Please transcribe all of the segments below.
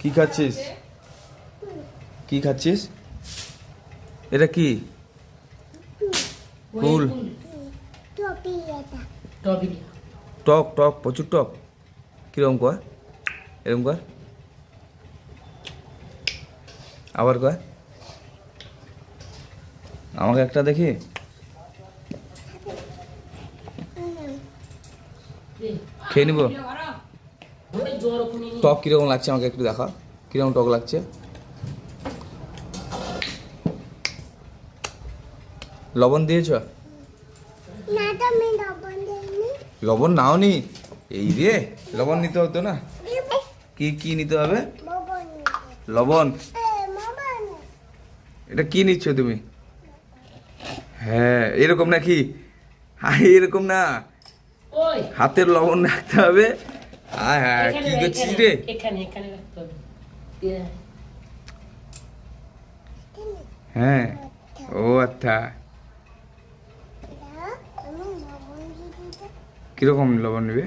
কি খাচ্ছিস? কি খাচ্ছিস? এটা কি? কুল। টক টক প্রচুর টক। কিরকম কর? এরকম কর, আবার কর। আমাকে একটা দেখি। খেয়ে নিব। টক কিরকম লাগছে আমাকে একটু দেখা, কিরকম টক লাগছে। লবণ দিয়েছ? লবণ নাও নি? এই রে, লবণ নিতে হতো না? কি কি নিতে হবে? লবণ। এটা কি নিচ্ছ তুমি? হ্যাঁ এরকম নাকি? এরকম না, হাতের লবণ রাখতে হবে। হ্যাঁ কি করছিস রে? হ্যাঁ ও আচ্ছা, কিরকম লবণ নেবে?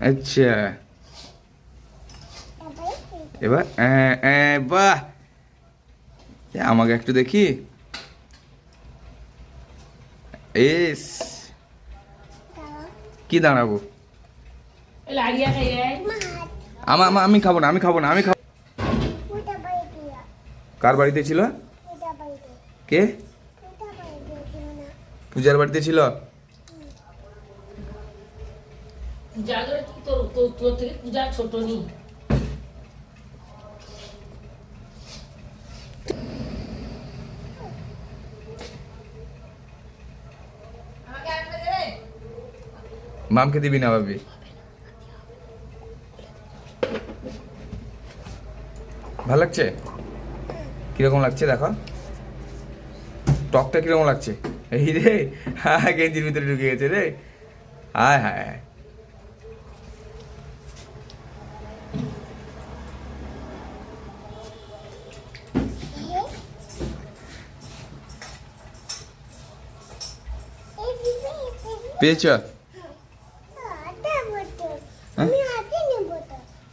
আচ্ছা এবার বাহ, আমাকে একটু দেখি। এস কি দাঁড়াবো? আমি খাবো না, আমি খাবো না, আমি খাবো। কার বাড়িতে ছিল? কে? পূজার বাড়িতে ছিল। তোর থেকে পূজা ছোট নি। মামকে দিবি না ভাবি? ভালো লাগছে? কিরকম লাগছে দেখো, টকটা কিরকম লাগছে? এই রে, হ্যাঁ গেঞ্জির ভিতরে ঢুকে গেছে রে। হায় হায়, পেয়েছ?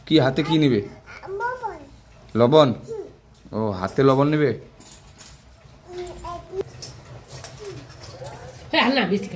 কি হাতে কি নিবে? লবণ। ও হাতে লবণ নেবে? হ্যাঁ না বেশি